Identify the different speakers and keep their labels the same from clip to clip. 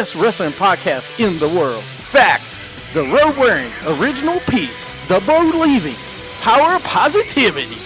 Speaker 1: best wrestling podcast in the world. Fact, the road-wearing original Pete, the believing, power of positivity,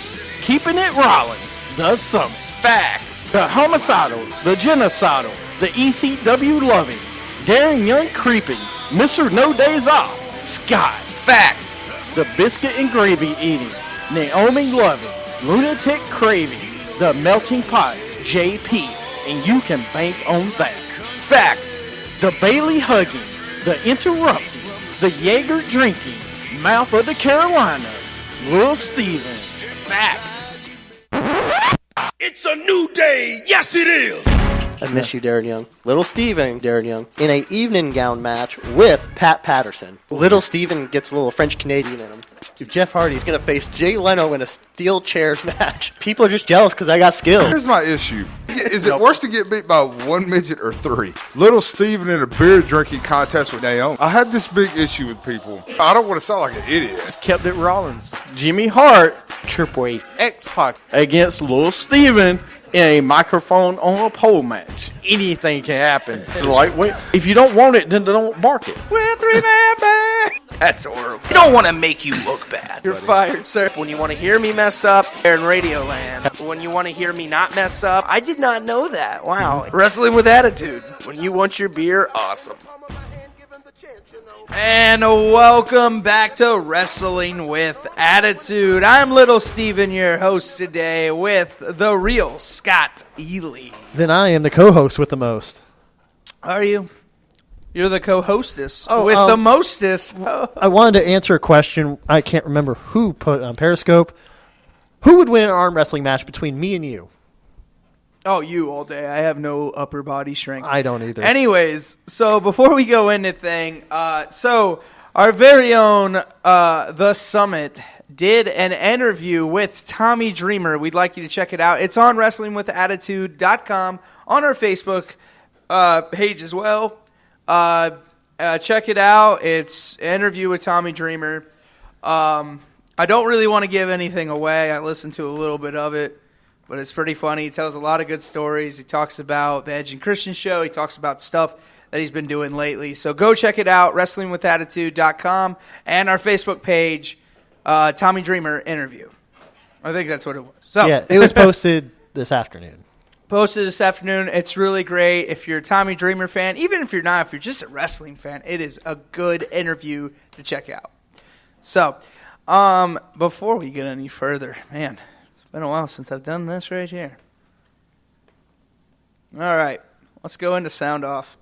Speaker 1: keeping it Rollins, the Summit. Fact, the homicidal, the genocidal, the ECW loving, daring young creeping, Mr. No Days Off, Scott. Fact, the biscuit and gravy eating, Naomi loving, lunatic craving, the melting pot, JP, and you can bank on that. Fact, the Bailey hugging, the interrupting, the Jaeger drinking, mouth of the Carolinas, Lil Stephen. Fact.
Speaker 2: It's a new day. Yes, it is.
Speaker 3: I miss you, Darren Young. Little Steven, Darren Young, in a evening gown match with Pat Patterson. Little Steven gets a little French Canadian in him. If Jeff Hardy's going to face Jay Leno in a steel chairs match, people are just jealous because I got skill.
Speaker 4: Here's my issue. Is it worse to get beat by one midget or three? Little Steven in a beer drinking contest with Naomi. I had this big issue with people. I don't want to sound like an idiot.
Speaker 1: Just kept it Rollins. Jimmy Hart,
Speaker 3: Triple H,
Speaker 1: X-Pac against Lil Steven in a microphone on a pole match. Anything can happen. Lightweight. If you don't want it, then don't bark it.
Speaker 2: We're three-man band. That's horrible. We don't want to make you look bad.
Speaker 3: You're fired, sir.
Speaker 5: When you want to hear me mess up, they're in Radioland. When you want to hear me not mess up, I did not know that. Wow. Wrestling with attitude. When you want your beer, awesome. And welcome back to Wrestling with Attitude. I'm Little Steven, your host today, with the real Scott Ely.
Speaker 3: Then I am the co-host with the most.
Speaker 5: Are you? You're the co-hostess with the mostest.
Speaker 3: I wanted to answer a question. I can't remember who put it on Periscope. Who would win an arm wrestling match between me and you?
Speaker 5: Oh, you all day. I have no upper body strength.
Speaker 3: I don't either.
Speaker 5: Anyways, so before we go into thing, so our very own The Summit did an interview with Tommy Dreamer. We'd like you to check it out. It's on WrestlingWithAttitude.com, on our Facebook page as well. Check it out. It's an interview with Tommy Dreamer. I don't really want to give anything away. I listened to a little bit of it, but it's pretty funny. He tells a lot of good stories. He talks about the Edge and Christian show. He talks about stuff that he's been doing lately. So go check it out, WrestlingWithAttitude.com, and our Facebook page, Tommy Dreamer interview. I think that's what it was. So
Speaker 3: yeah, it was posted this afternoon.
Speaker 5: Posted this afternoon. It's really great. If you're a Tommy Dreamer fan, even if you're not, if you're just a wrestling fan, it is a good interview to check out. So, before we get any further, man, it's been a while since I've done this right here. All right, let's go into Sound Off.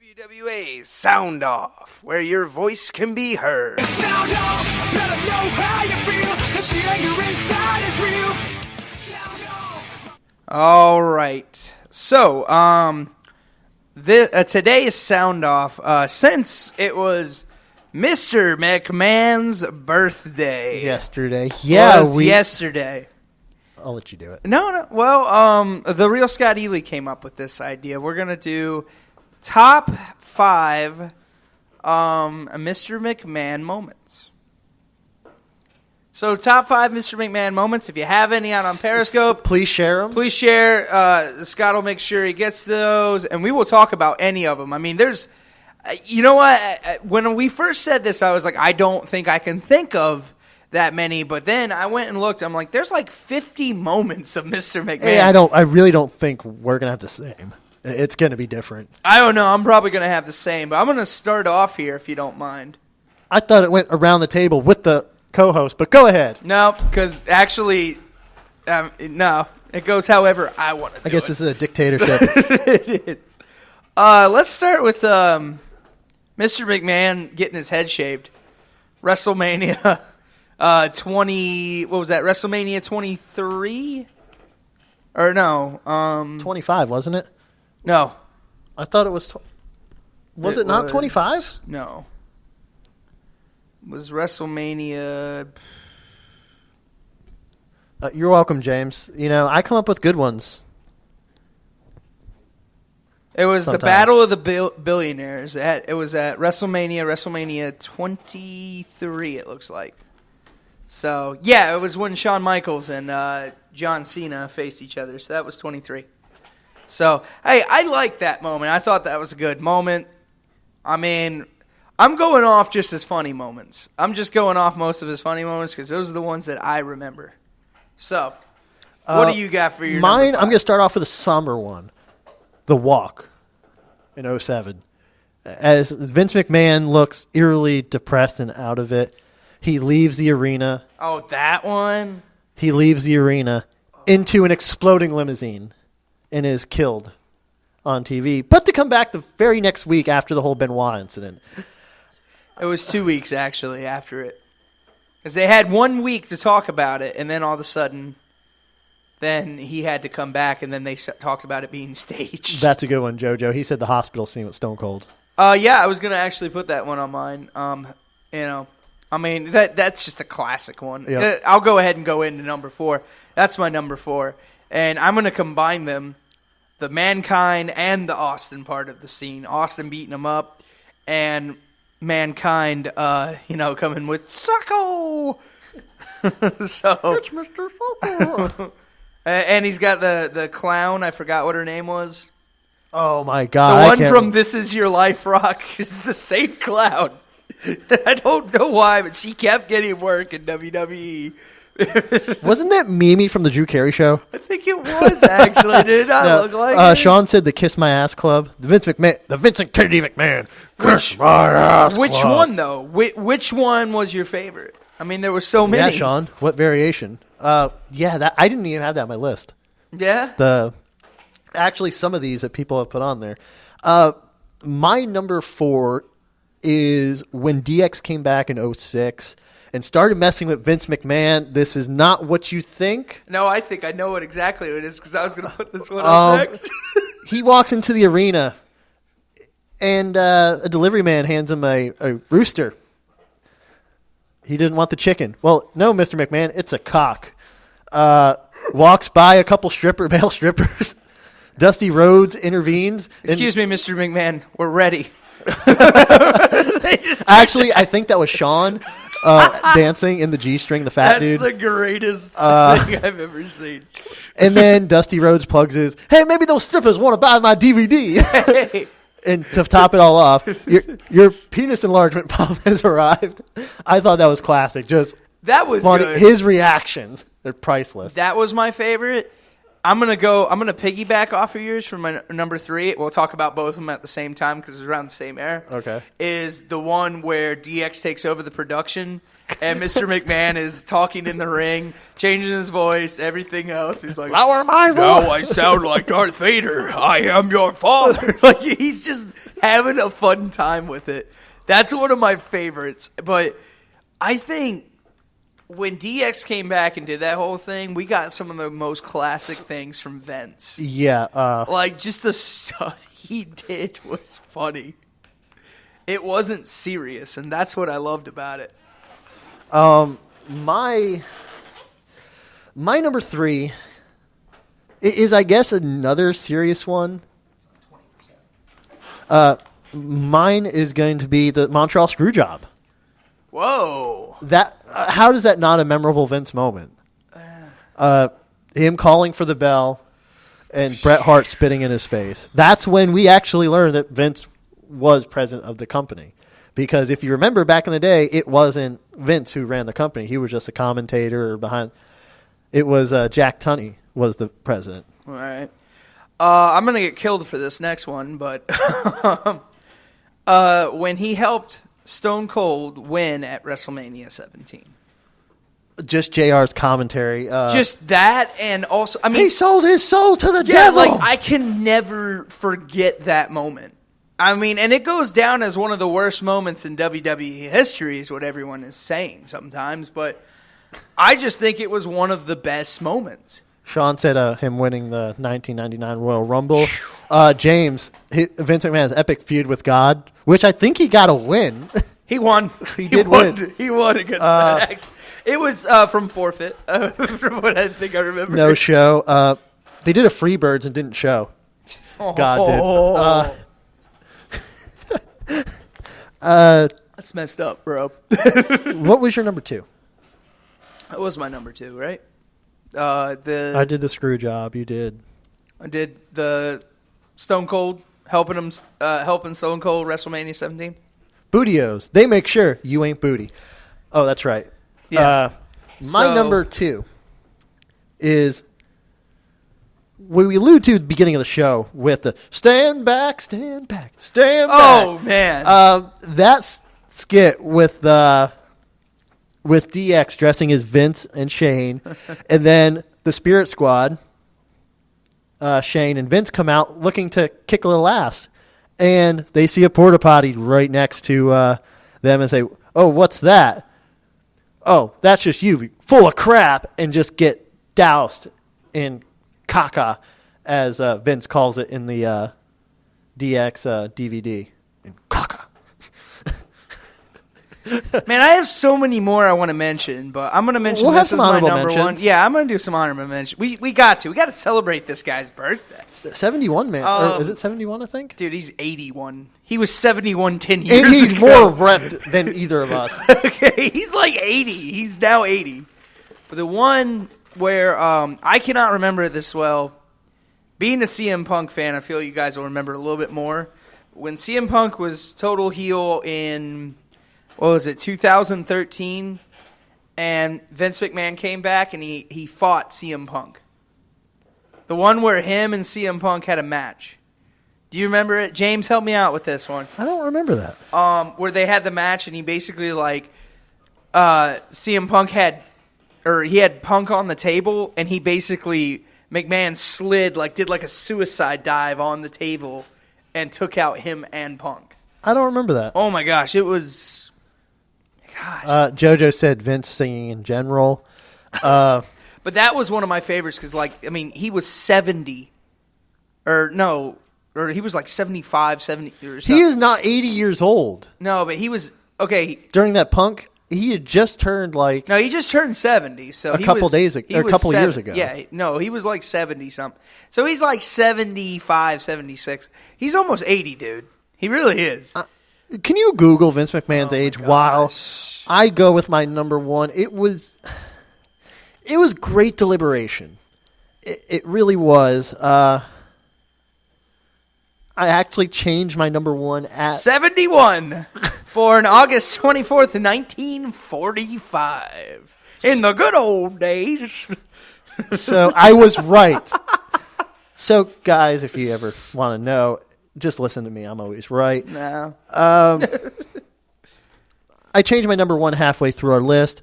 Speaker 5: WWA's Sound Off, where your voice can be heard.
Speaker 2: Sound off. Let 'em know how you feel. If the anger inside is real. Sound off.
Speaker 5: All right. So, today's Sound Off, since it was Mr. McMahon's birthday.
Speaker 3: Yesterday. Yeah,
Speaker 5: yesterday.
Speaker 3: I'll let you do it.
Speaker 5: No. Well, the real Scott Ely came up with this idea. We're going to do top 5 Mr. McMahon moments. So, top 5 Mr. McMahon moments. If you have any out on Periscope,
Speaker 3: please share them.
Speaker 5: Please share. Scott will make sure he gets those, and we will talk about any of them. I mean, there's, you know what? When we first said this, I was like, I don't think I can think of that many. But then I went and looked. I'm like, there's like 50 moments of Mr. McMahon.
Speaker 3: Hey, I really don't think we're gonna have the same. It's gonna be different.
Speaker 5: I don't know. I'm probably gonna have the same, but I'm gonna start off here if you don't mind.
Speaker 3: I thought it went around the table with the co-host, but go ahead.
Speaker 5: No, because actually, no, it goes however I want to do it.
Speaker 3: I guess this is a dictatorship.
Speaker 5: It is. Let's start with Mr. McMahon getting his head shaved. WrestleMania 20. What was that? WrestleMania 23? Or no?
Speaker 3: 25, wasn't it?
Speaker 5: No.
Speaker 3: I thought it was. Was it not 25?
Speaker 5: No. It was WrestleMania.
Speaker 3: You're welcome, James. You know, I come up with good ones.
Speaker 5: It was the Battle of the Billionaires. It was at WrestleMania 23, it looks like. So, yeah, it was when Shawn Michaels and John Cena faced each other. So that was 23. So, hey, I like that moment. I thought that was a good moment. I mean, I'm going off just his funny moments. I'm just going off most of his funny moments because those are the ones that I remember. So, what do you got for your
Speaker 3: mine?
Speaker 5: number
Speaker 3: I'm going to start off with a somber one. The Walk in 2007. As Vince McMahon looks eerily depressed and out of it, he leaves the arena.
Speaker 5: Oh, that one?
Speaker 3: He leaves the arena into an exploding limousine and is killed on TV, but to come back the very next week after the whole Benoit incident.
Speaker 5: It was 2 weeks, actually, after it. Because they had 1 week to talk about it, and then all of a sudden, then he had to come back, and then they talked about it being staged.
Speaker 3: That's a good one, JoJo. He said the hospital scene with Stone Cold.
Speaker 5: Yeah, I was going to actually put that one on mine. I mean, that's just a classic one.
Speaker 3: Yep.
Speaker 5: I'll go ahead and go into number 4. That's my number 4. And I'm going to combine them, the Mankind and the Austin part of the scene. Austin beating him up, and Mankind, coming with Sucko! So,
Speaker 3: It's Mr. Sucko.
Speaker 5: and he's got the clown. I forgot what her name was.
Speaker 3: Oh, my
Speaker 5: The
Speaker 3: God.
Speaker 5: one from This Is Your Life Rock is the same clown. I don't know why, but she kept getting work in WWE.
Speaker 3: Wasn't that Mimi from the Drew Carey Show?
Speaker 5: I think it was, actually. Did it not look like it?
Speaker 3: Sean said the Kiss My Ass Club. The Vincent Kennedy McMahon. Kiss My Ass
Speaker 5: Which
Speaker 3: Club.
Speaker 5: one, though? Which one was your favorite? I mean, there were so many.
Speaker 3: Yeah, Sean. What variation? I didn't even have that on my list.
Speaker 5: Yeah?
Speaker 3: Actually, some of these that people have put on there. My number 4 is when DX came back in 2006 and started messing with Vince McMahon. This is not what you think.
Speaker 5: No, I think I know what exactly it is because I was going to put this one up next.
Speaker 3: He walks into the arena and a delivery man hands him a rooster. He didn't want the chicken. Well, no, Mr. McMahon, it's a cock. Walks by a couple male strippers. Dusty Rhodes intervenes.
Speaker 5: Excuse me, Mr. McMahon. We're ready.
Speaker 3: Actually, I think that was Sean dancing in the G-string, the fat dude.
Speaker 5: That's the greatest thing I've ever seen.
Speaker 3: And then Dusty Rhodes plugs his, hey, maybe those strippers want to buy my DVD.
Speaker 5: Hey.
Speaker 3: And to top it all off, your penis enlargement pump has arrived. I thought that was classic. Just
Speaker 5: That was
Speaker 3: funny.
Speaker 5: good.
Speaker 3: His reactions, they're priceless.
Speaker 5: That was my favorite. I'm gonna piggyback off of yours for my number 3. We'll talk about both of them at the same time because it's around the same era.
Speaker 3: Okay.
Speaker 5: Is the one where DX takes over the production and Mr. McMahon is talking in the ring, changing his voice, everything else. He's like,
Speaker 3: Lower my voice.
Speaker 5: "No, I sound like Darth Vader. I am your father." Like he's just having a fun time with it. That's one of my favorites. But I think when DX came back and did that whole thing, we got some of the most classic things from Vince.
Speaker 3: Yeah.
Speaker 5: Like, just the stuff he did was funny. It wasn't serious, and that's what I loved about it.
Speaker 3: My number 3 is, I guess, another serious one. Mine is going to be the Montreal Screwjob.
Speaker 5: Whoa.
Speaker 3: That how is that not a memorable Vince moment? Him calling for the bell and Bret Hart spitting in his face. That's when we actually learned that Vince was president of the company. Because if you remember back in the day, it wasn't Vince who ran the company. He was just a commentator behind. It was Jack Tunney was the president.
Speaker 5: All right. I'm going to get killed for this next one, but when he helped Stone Cold win at WrestleMania 17.
Speaker 3: Just JR's commentary.
Speaker 5: Just that, and also, I mean,
Speaker 3: he sold his soul to the
Speaker 5: yeah,
Speaker 3: devil.
Speaker 5: like I can never forget that moment. I mean, and it goes down as one of the worst moments in WWE history, is what everyone is saying sometimes. But I just think it was one of the best moments.
Speaker 3: Sean said him winning the 1999 Royal Rumble. James, Vince McMahon's epic feud with God, which I think he got a win.
Speaker 5: He won.
Speaker 3: He did win.
Speaker 5: He won against that. Actually. It was from forfeit, from what I think I remember.
Speaker 3: No show. They did a Freebirds and didn't show. God did.
Speaker 5: That's messed up, bro.
Speaker 3: What was your number 2?
Speaker 5: That was my number 2, right?
Speaker 3: I did the screw job. You did.
Speaker 5: did the Stone Cold helping Stone Cold WrestleMania 17.
Speaker 3: Bootios. They make sure you ain't booty. Oh, that's right.
Speaker 5: Yeah.
Speaker 3: My number 2 is what we alluded to at the beginning of the show with the stand back, stand back, stand back.
Speaker 5: Oh, man.
Speaker 3: That skit with DX dressing as Vince and Shane, and then the Spirit Squad, Shane and Vince come out looking to kick a little ass, and they see a porta potty right next to them and say, "Oh, what's that? Oh, that's just you, full of crap," and just get doused in caca, as Vince calls it in the DX DVD. In caca.
Speaker 5: Man, I have so many more I want to mention, but I'm going to mention
Speaker 3: We'll have
Speaker 5: this as
Speaker 3: some
Speaker 5: my
Speaker 3: honorable
Speaker 5: number one.
Speaker 3: mentions.
Speaker 5: Yeah, I'm going to do some honorable mentions. We got to celebrate this guy's birthday.
Speaker 3: 71, man. Or is it 71, I think?
Speaker 5: Dude, he's 81. He was 71 10 years
Speaker 3: And he's
Speaker 5: ago.
Speaker 3: more repped than either of us.
Speaker 5: Okay, he's like 80. He's now 80. But the one where I cannot remember it this well, being a CM Punk fan, I feel you guys will remember a little bit more. When CM Punk was total heel in, 2013, and Vince McMahon came back and he fought CM Punk. The one where him and CM Punk had a match. Do you remember it? James, help me out with this one.
Speaker 3: I don't remember that.
Speaker 5: Where they had the match and he basically CM Punk he had Punk on the table and he basically, McMahon slid, did a suicide dive on the table and took out him and Punk.
Speaker 3: I don't remember that.
Speaker 5: Oh my gosh, it was...
Speaker 3: JoJo said Vince singing in general.
Speaker 5: But that was one of my favorites because, he was 70. Or he was 75, 70 or something.
Speaker 3: He is not 80 years old.
Speaker 5: No, but he was... Okay.
Speaker 3: During that Punk, he had just turned
Speaker 5: No, he just turned 70. So
Speaker 3: a couple years ago.
Speaker 5: Yeah, no, he was 70-something. So he's 75, 76. He's almost 80, dude. He really is.
Speaker 3: Can you Google Vince McMahon's age while I go with my number 1? It was great deliberation. It really was. I actually changed my number 1 at
Speaker 5: 71. Born August 24th, 1945. In the good old days.
Speaker 3: So I was right. So, guys, if you ever want to know, just listen to me. I'm always right.
Speaker 5: No.
Speaker 3: I changed my number 1 halfway through our list.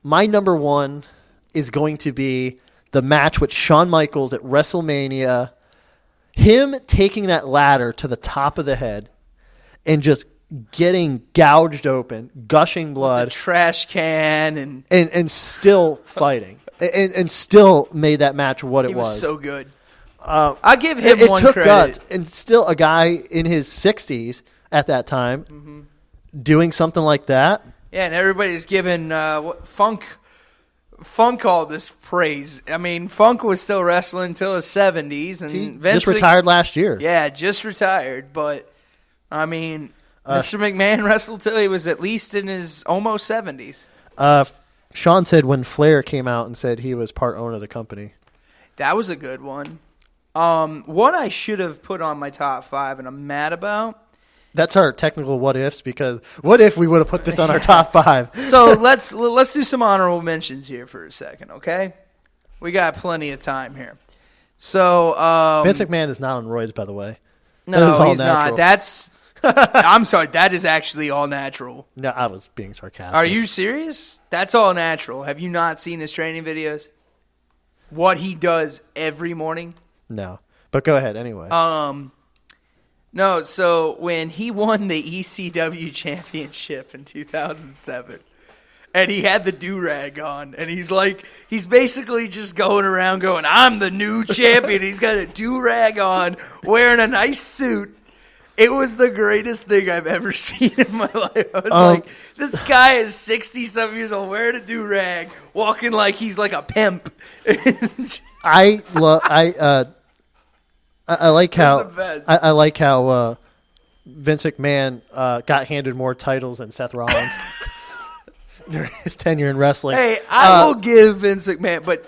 Speaker 3: My number 1 is going to be the match with Shawn Michaels at WrestleMania. Him taking that ladder to the top of the head and just getting gouged open, gushing blood.
Speaker 5: The trash can
Speaker 3: and still fighting. And still made that match what it was.
Speaker 5: He was so good. I'll give him
Speaker 3: it
Speaker 5: one
Speaker 3: took
Speaker 5: credit.
Speaker 3: guts, and still a guy in his 60s at that time doing something like that.
Speaker 5: Yeah, and everybody's giving Funk all this praise. I mean, Funk was still wrestling until his 70s, and
Speaker 3: He
Speaker 5: Vince
Speaker 3: just retired last year.
Speaker 5: Yeah, just retired. But I mean, Mr. McMahon wrestled till he was at least in his almost 70s.
Speaker 3: Sean said when Flair came out and said he was part owner of the company.
Speaker 5: That was a good one. One I should have put on my top 5, and I'm mad about.
Speaker 3: That's our technical what ifs, because what if we would have put this on our top 5?
Speaker 5: So let's do some honorable mentions here for a second, okay? We got plenty of time here. So
Speaker 3: Vince McMahon is not on roids, by the way.
Speaker 5: No, he's not. That's I'm sorry. That is actually all natural.
Speaker 3: No, I was being sarcastic.
Speaker 5: Are you serious? That's all natural. Have you not seen his training videos? What he does every morning?
Speaker 3: No. But go ahead anyway.
Speaker 5: No, so when he won the ECW championship in 2007, and he had the do-rag on, and he's basically just going around going, I'm the new champion. He's got a do-rag on, wearing a nice suit. It was the greatest thing I've ever seen in my life. I was like, this guy is 60-something years old, wearing a do-rag, walking like he's like a pimp.
Speaker 3: I like how Vince McMahon got handed more titles than Seth Rollins. during his tenure in wrestling.
Speaker 5: Hey, I will give Vince McMahon, but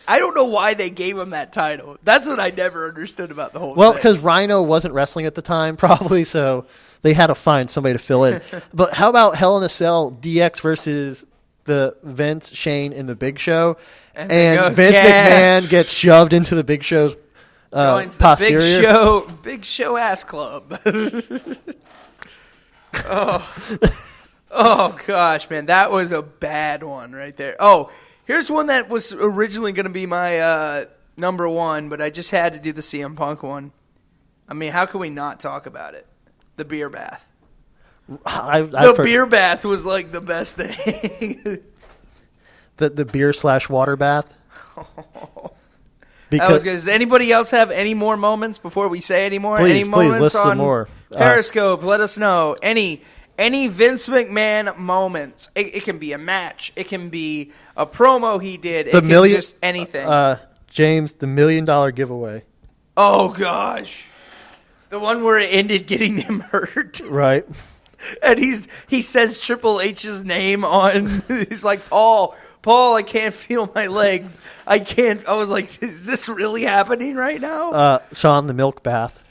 Speaker 5: I don't know why they gave him that title. That's what I never understood about the whole
Speaker 3: Well,
Speaker 5: thing.
Speaker 3: because Rhino wasn't wrestling at the time, probably, so they had to find somebody to fill in. But how about Hell in a Cell, DX versus the Vince, Shane, and the Big Show? And Vince McMahon gets shoved into the Big Show's
Speaker 5: Joins the
Speaker 3: posterior.
Speaker 5: Big Show ass club. Oh, gosh, man. That was a bad one right there. Oh, here's one that was originally going to be my number one, but I just had to do the CM Punk one. I mean, how can we not talk about it? The beer bath. The beer bath was like the best thing.
Speaker 3: the beer/water bath.
Speaker 5: That was good. Does anybody else have any more moments before we say any more?
Speaker 3: Please list
Speaker 5: on
Speaker 3: some more.
Speaker 5: Periscope, let us know. Any Vince McMahon moments. It can be a match. It can be a promo he did. Just anything.
Speaker 3: James, the $1 million giveaway.
Speaker 5: Oh, gosh. The one where it ended getting him hurt.
Speaker 3: Right.
Speaker 5: And he says Triple H's name on. He's like, Paul, I can't feel my legs. I can't. I was like, is this really happening right now?
Speaker 3: Sean, the milk bath.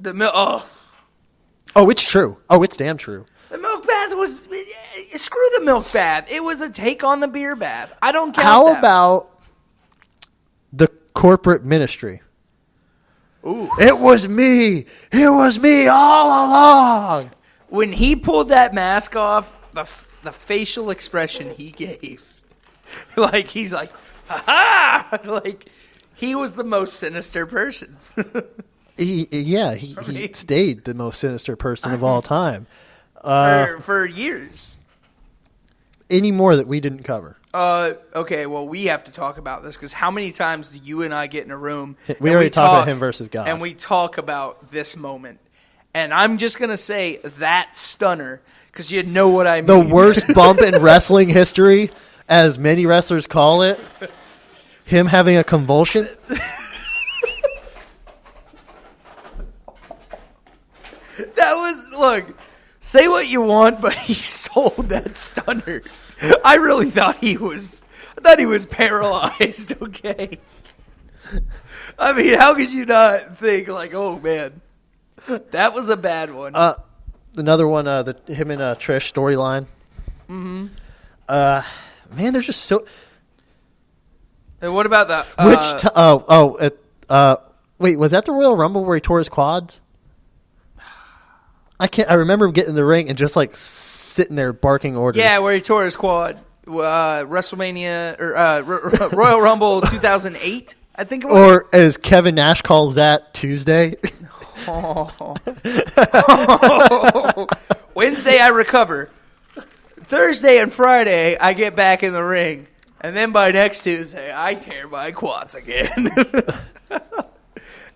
Speaker 5: Oh,
Speaker 3: it's true. Oh, it's damn true.
Speaker 5: the milk bath was screw the milk bath. It was a take on the beer bath. I don't count
Speaker 3: How
Speaker 5: that.
Speaker 3: about the corporate ministry?
Speaker 5: Ooh.
Speaker 3: It was me. It was me all along.
Speaker 5: When he pulled that mask off, the facial expression he gave, like he's like, ha ha, like he was the most sinister person.
Speaker 3: He stayed the most sinister person of all time.
Speaker 5: For years.
Speaker 3: Any more that we didn't cover?
Speaker 5: Okay, well, we have to talk about this because how many times do you and I get in a room?
Speaker 3: We already talked about him versus God.
Speaker 5: And we talk about this moment. And I'm just going to say that stunner because you know what I mean.
Speaker 3: The worst bump in wrestling history, as many wrestlers call it. Him having a convulsion.
Speaker 5: That was, look, say what you want, but he sold that stunner. I really thought he was paralyzed, okay? I mean, how could you not think like, oh, man, that was a bad one.
Speaker 3: Another one, him and Trish storyline.
Speaker 5: Mm-hmm.
Speaker 3: Man, there's just so...
Speaker 5: And what about the...
Speaker 3: wait, was that the Royal Rumble where he tore his quads? I remember getting in the ring and just like sitting there barking orders.
Speaker 5: Yeah, where he tore his quad. WrestleMania or Royal Rumble 2008, I think it was.
Speaker 3: Or as Kevin Nash calls that, Tuesday.
Speaker 5: Wednesday I recover. Thursday and Friday I get back in the ring, and then by next Tuesday I tear my quads again.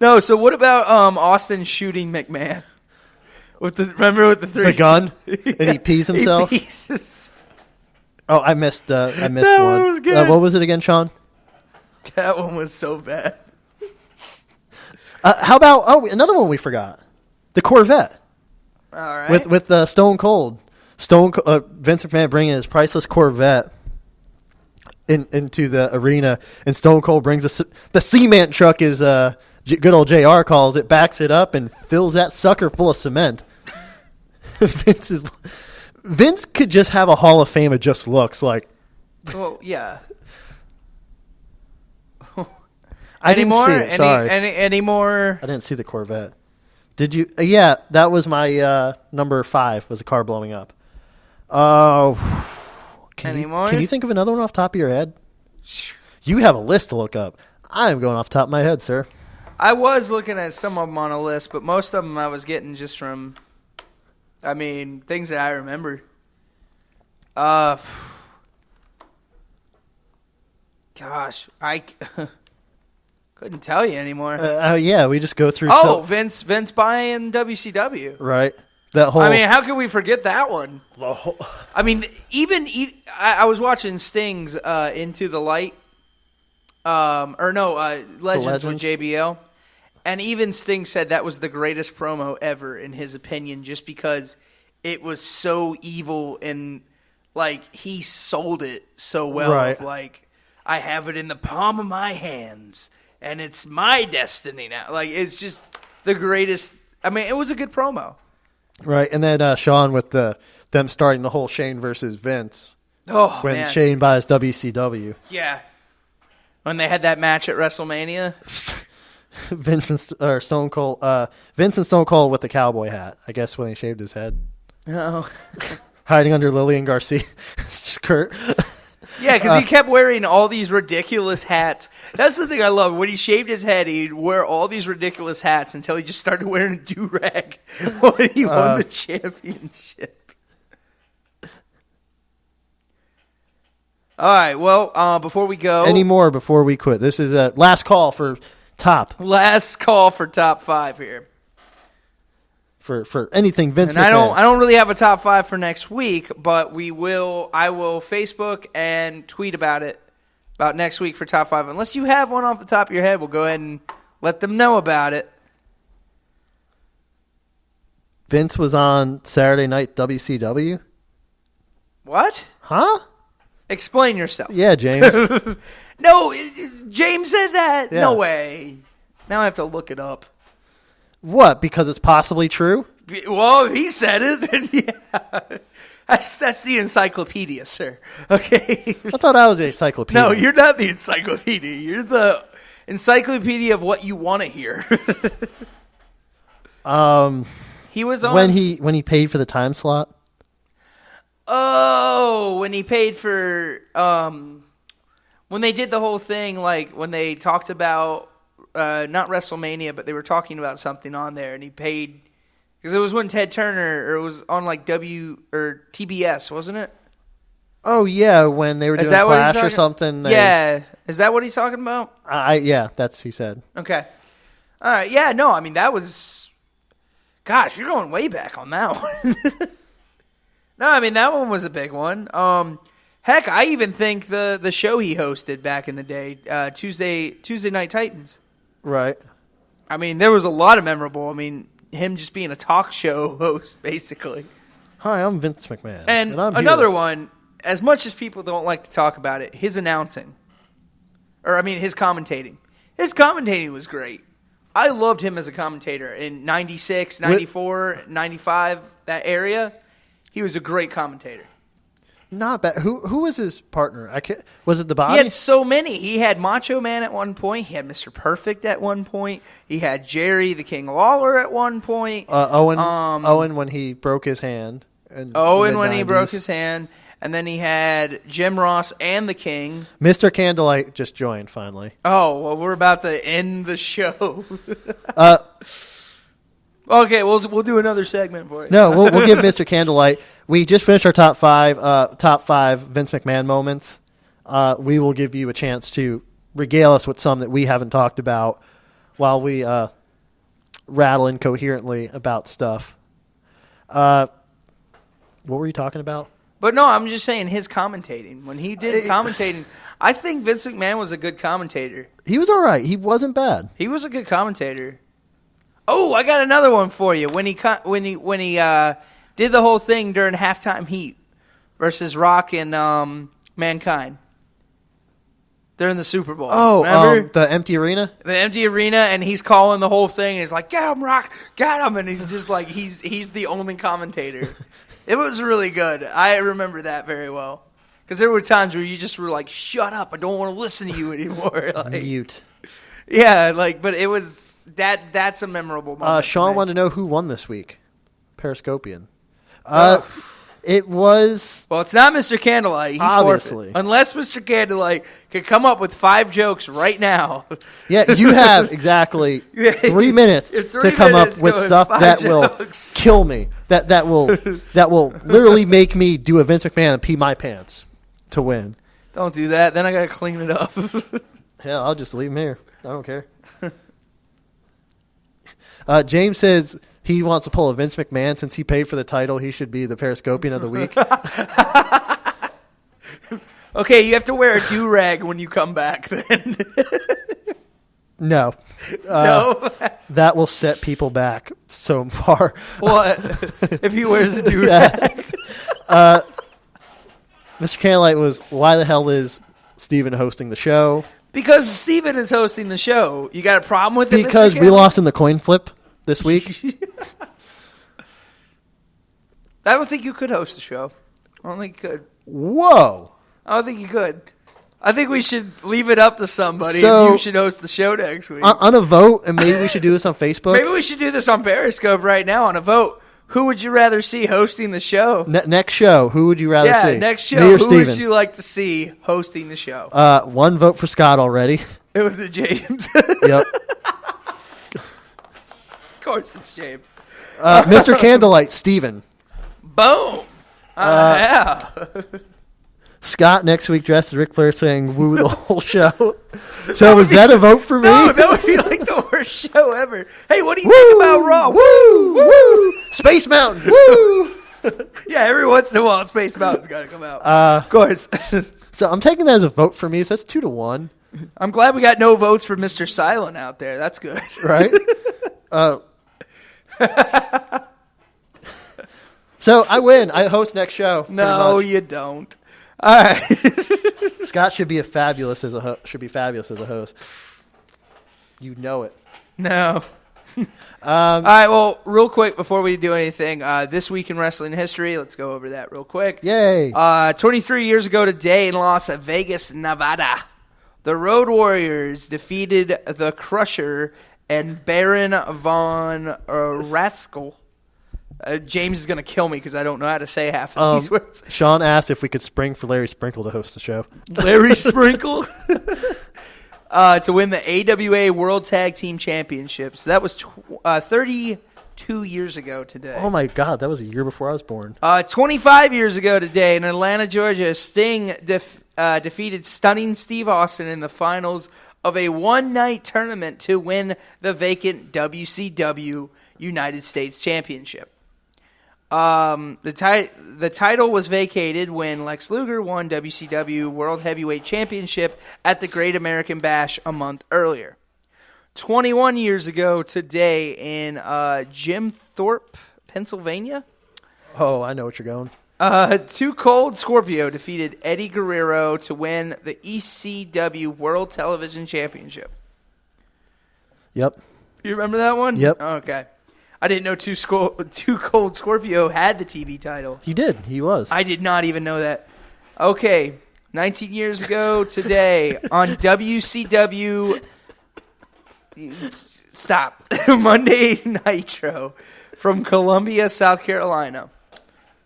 Speaker 5: No, so what about Austin shooting McMahon? Remember with the three...
Speaker 3: The gun? And he pees himself?
Speaker 5: He pees.
Speaker 3: Oh, I missed
Speaker 5: That
Speaker 3: one.
Speaker 5: was good.
Speaker 3: What was it again, Sean?
Speaker 5: That one was so bad.
Speaker 3: How about... another one we forgot. The Corvette.
Speaker 5: All right.
Speaker 3: With Stone Cold. Vince McMahon bringing his priceless Corvette into the arena, and Stone Cold brings the cement truck is... good old JR calls it, backs it up, and fills that sucker full of cement. Vince could just have a Hall of Fame of just looks like.
Speaker 5: Well, yeah.
Speaker 3: I didn't see it. Sorry.
Speaker 5: Any more?
Speaker 3: I didn't see the Corvette. Did you? Yeah, that was my number 5. Was a car blowing up.
Speaker 5: Any more?
Speaker 3: Can you think of another one off the top of your head? You have a list to look up. I am going off the top of my head, sir.
Speaker 5: I was looking at some of them on a list, but most of them I was getting just from, things that I remember. Gosh, I couldn't tell you anymore.
Speaker 3: Yeah, we just go through.
Speaker 5: Vince buying WCW.
Speaker 3: Right. That whole.
Speaker 5: How could we forget that one? I was watching Sting's Into the Light. Legends with JBL. And even Sting said that was the greatest promo ever, in his opinion, just because it was so evil and like, he sold it so well.
Speaker 3: Right.
Speaker 5: Of, like, I have it in the palm of my hands, and it's my destiny now. Like, it's just the greatest. I mean, it was a good promo.
Speaker 3: Right, and then Sean with them starting the whole Shane versus Vince
Speaker 5: Oh,
Speaker 3: when
Speaker 5: man.
Speaker 3: Shane buys WCW.
Speaker 5: Yeah. When they had that match at WrestleMania.
Speaker 3: Vince and Stone Cold. Vince and Stone Cold with the cowboy hat. I guess when he shaved his head,
Speaker 5: Oh.
Speaker 3: hiding under Lillian Garcia. It's just Kurt.
Speaker 5: Yeah, because he kept wearing all these ridiculous hats. That's the thing I love. When he shaved his head, he'd wear all these ridiculous hats until he just started wearing a do-rag when he won the championship. All right, well, before we go...
Speaker 3: Any more before we quit? This is a last call for top.
Speaker 5: Last call for top 5 here.
Speaker 3: For anything Vince
Speaker 5: And
Speaker 3: McMahon.
Speaker 5: I don't really have a top 5 for next week, but I will Facebook and tweet about next week for top 5. Unless you have one off the top of your head, we'll go ahead and let them know about it.
Speaker 3: Vince was on Saturday Night WCW.
Speaker 5: What?
Speaker 3: Huh?
Speaker 5: Explain yourself.
Speaker 3: Yeah, James.
Speaker 5: No, James said that.
Speaker 3: Yeah.
Speaker 5: No way. Now I have to look it up.
Speaker 3: What? Because it's possibly true?
Speaker 5: Well, if he said it, then yeah. That's the encyclopedia, sir. Okay.
Speaker 3: I thought I was the encyclopedia.
Speaker 5: No, you're not the encyclopedia. You're the encyclopedia of what you want to hear. He was on
Speaker 3: when he paid for the time slot.
Speaker 5: Oh, when he paid for when they did the whole thing, like when they talked about not WrestleMania, but they were talking about something on there, and he paid because it was when Ted Turner, or it was on like TBS, wasn't it?
Speaker 3: Oh yeah, when they were doing Clash or something.
Speaker 5: Yeah, is that what he's talking about?
Speaker 3: Yeah, that's he said.
Speaker 5: Okay, all right, yeah, no, I mean that was, gosh, you're going way back on that one. No, I mean that one was a big one. Heck, I even think the show he hosted back in the day, Tuesday Night Titans.
Speaker 3: Right.
Speaker 5: I mean, there was a lot of memorable. I mean, him just being a talk show host, basically.
Speaker 3: Hi, I'm Vince McMahon.
Speaker 5: And
Speaker 3: I'm
Speaker 5: another
Speaker 3: here.
Speaker 5: one, as much as people don't like to talk about it, his announcing. Or, I mean, his commentating. His commentating was great. I loved him as a commentator in 96, 94, 95, that area. He was a great commentator.
Speaker 3: Not bad. Who was his partner? Was it the Bobby?
Speaker 5: He had so many. He had Macho Man at one point. He had Mr. Perfect at one point. He had Jerry the King Lawler at one point.
Speaker 3: Owen when he broke his hand.
Speaker 5: Owen when he broke his hand. And then he had Jim Ross and the King.
Speaker 3: Mr. Candlelight just joined finally.
Speaker 5: Oh, well, we're about to end the show. Okay, we'll do another segment for you.
Speaker 3: No, we'll give Mr. Candlelight. We just finished our top five Vince McMahon moments. We will give you a chance to regale us with some that we haven't talked about while we rattle incoherently about stuff. What were you talking about?
Speaker 5: But no, I'm just saying his commentating. When he did commentating, I think Vince McMahon was a good commentator.
Speaker 3: He was all right. He wasn't bad.
Speaker 5: He was a good commentator. Oh, I got another one for you. When he did the whole thing during Halftime Heat versus Rock and Mankind during the Super Bowl.
Speaker 3: Oh,
Speaker 5: remember?
Speaker 3: the empty arena?
Speaker 5: The empty arena, and he's calling the whole thing, and he's like, "Get him, Rock! Get him!" And he's just like, he's the only commentator. It was really good. I remember that very well. Because there were times where you just were like, "Shut up! I don't want to listen to you anymore." Like,
Speaker 3: Mute.
Speaker 5: yeah, but it was that's a memorable moment.
Speaker 3: Sean wanted to know who won this week. Periscopian. It was...
Speaker 5: Well, it's not Mr. Candlelight. He
Speaker 3: obviously.
Speaker 5: Forfeit. Unless Mr. Candlelight could come up with 5 jokes right now.
Speaker 3: Yeah, you have exactly 3 minutes to come up with stuff that
Speaker 5: jokes.
Speaker 3: will kill me. That will literally make me do a Vince McMahon and pee my pants to win.
Speaker 5: Don't do that. Then I got to clean it up.
Speaker 3: Hell, I'll just leave him here. I don't care. James says he wants to pull a Vince McMahon. Since he paid for the title, he should be the Periscopian of the week.
Speaker 5: Okay, you have to wear a do-rag when you come back then.
Speaker 3: No.
Speaker 5: No?
Speaker 3: That will set people back so far.
Speaker 5: What? If he wears a do-rag?
Speaker 3: Mr. Candlelight was, why the hell is Steven hosting the show?
Speaker 5: Because Steven is hosting the show. You got a problem with it,
Speaker 3: Because
Speaker 5: Mr.
Speaker 3: we lost in the coin flip this week.
Speaker 5: I don't think you could host the show. I don't think you could.
Speaker 3: Whoa.
Speaker 5: I don't think you could. I think we should leave it up to somebody
Speaker 3: So-
Speaker 5: if you should host the show next week.
Speaker 3: On a vote, and maybe we should do this on Facebook.
Speaker 5: Maybe we should do this on Periscope right now on a vote. Who would you rather see hosting the show?
Speaker 3: Next show, who would you rather see?
Speaker 5: Next show,
Speaker 3: Me or
Speaker 5: who
Speaker 3: Steven?
Speaker 5: would you like to see hosting the show?
Speaker 3: One vote for Scott already.
Speaker 5: It was James.
Speaker 3: Yep.
Speaker 5: Of course it's James.
Speaker 3: Mr. Candlelight, Steven.
Speaker 5: Boom. Yeah.
Speaker 3: Scott next week dressed as Ric Flair saying woo the whole show. So was that a vote for me?
Speaker 5: No, that would be like the worst show ever. Hey, what do you think about Raw?
Speaker 3: Woo! Woo! Space Mountain! Woo!
Speaker 5: Yeah, every once in a while, Space Mountain's got to come out. Of course.
Speaker 3: So I'm taking that as a vote for me, so that's 2-1.
Speaker 5: I'm glad we got no votes for Mr. Silent out there. That's good.
Speaker 3: Right? So I win. I host next show.
Speaker 5: No,
Speaker 3: pretty
Speaker 5: you don't. All right.
Speaker 3: much. Scott should be fabulous as a host. You know it.
Speaker 5: No. All right, well, real quick before we do anything, this week in wrestling history, let's go over that real quick.
Speaker 3: Yay.
Speaker 5: 23 years ago today in Las Vegas, Nevada, the Road Warriors defeated the Crusher and Baron von Ratzkel. James is going to kill me because I don't know how to say half of these words.
Speaker 3: Sean asked if we could spring for Larry Sprinkle to host the show.
Speaker 5: Larry Sprinkle. To win the AWA World Tag Team Championships. That was 32 years ago today.
Speaker 3: Oh, my God. That was a year before I was born.
Speaker 5: 25 years ago today in Atlanta, Georgia, Sting defeated Stunning Steve Austin in the finals of a one-night tournament to win the vacant WCW United States Championship. The title was vacated when Lex Luger won WCW World Heavyweight Championship at the Great American Bash a month earlier. 21 years ago today in Jim Thorpe, Pennsylvania.
Speaker 3: Oh, I know what you're going.
Speaker 5: Too Cold Scorpio defeated Eddie Guerrero to win the ECW World Television Championship.
Speaker 3: Yep.
Speaker 5: You remember that one?
Speaker 3: Yep.
Speaker 5: Okay. I didn't know Too Cold Scorpio had the TV title.
Speaker 3: He did. He was.
Speaker 5: I did not even know that. Okay. 19 years ago today on WCW. Stop. Monday Nitro from Columbia, South Carolina.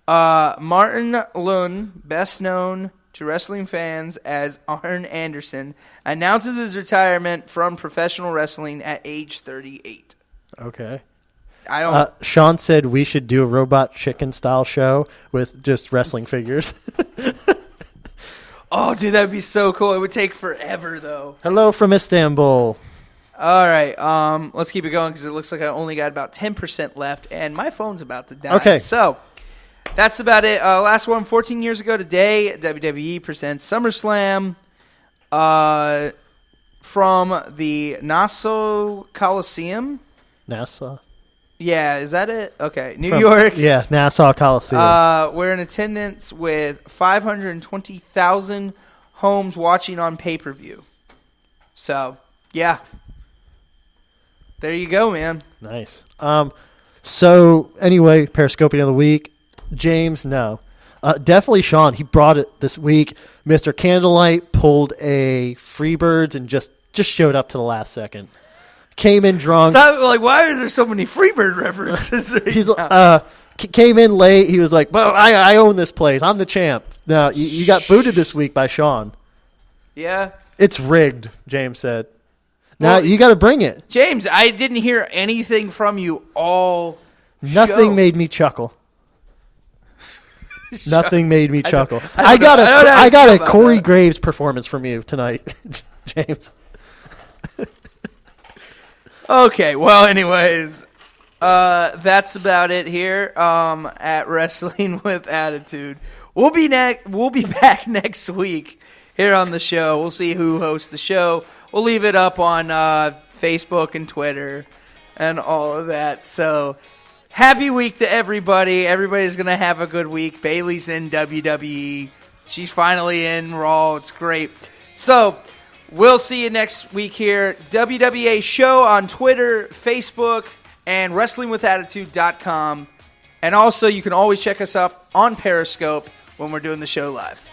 Speaker 5: Martin Lund, best known to wrestling fans as Arn Anderson, announces his retirement from professional wrestling at age 38.
Speaker 3: Okay.
Speaker 5: I don't.
Speaker 3: Sean said we should do a Robot Chicken style show with just wrestling figures.
Speaker 5: Oh, dude, that'd be so cool. It would take forever, though.
Speaker 3: Hello from Istanbul.
Speaker 5: All right, let's keep it going because it looks like I only got about 10% left, and my phone's about to die.
Speaker 3: Okay.
Speaker 5: So that's about it. Last one, 14 years ago today, WWE presents SummerSlam from the Nassau Coliseum.
Speaker 3: Nassau?
Speaker 5: Yeah, is that it? Okay. New York.
Speaker 3: Yeah, Nassau Coliseum.
Speaker 5: We're in attendance with 520,000 homes watching on pay-per-view. So, yeah. There you go, man.
Speaker 3: Nice. So, anyway, Periscoping of the Week. James, no. Definitely Sean. He brought it this week. Mr. Candlelight pulled a Freebirds and just showed up to the last second. Came in drunk.
Speaker 5: Stop, like, why is there so many Freebird references right
Speaker 3: He's
Speaker 5: now?
Speaker 3: came in late. He was like, "Well, I own this place. I'm the champ." No, you got booted this week by Sean.
Speaker 5: Yeah.
Speaker 3: It's rigged, James said. Now
Speaker 5: Well,
Speaker 3: you got to bring it.
Speaker 5: James, I didn't hear anything from you all
Speaker 3: Nothing
Speaker 5: show.
Speaker 3: made me chuckle. Nothing made me chuckle.
Speaker 5: I don't know how to
Speaker 3: I got
Speaker 5: feel
Speaker 3: a
Speaker 5: about
Speaker 3: Corey
Speaker 5: that.
Speaker 3: Graves performance from you tonight, James.
Speaker 5: Okay, well, anyways, that's about it here at Wrestling with Attitude. We'll be back next week here on the show. We'll see who hosts the show. We'll leave it up on Facebook and Twitter and all of that. So, happy week to everybody. Everybody's going to have a good week. Bailey's in WWE. She's finally in Raw. It's great. So, we'll see you next week here. WWA Show on Twitter, Facebook, and WrestlingWithAttitude.com. And also, you can always check us up on Periscope when we're doing the show live.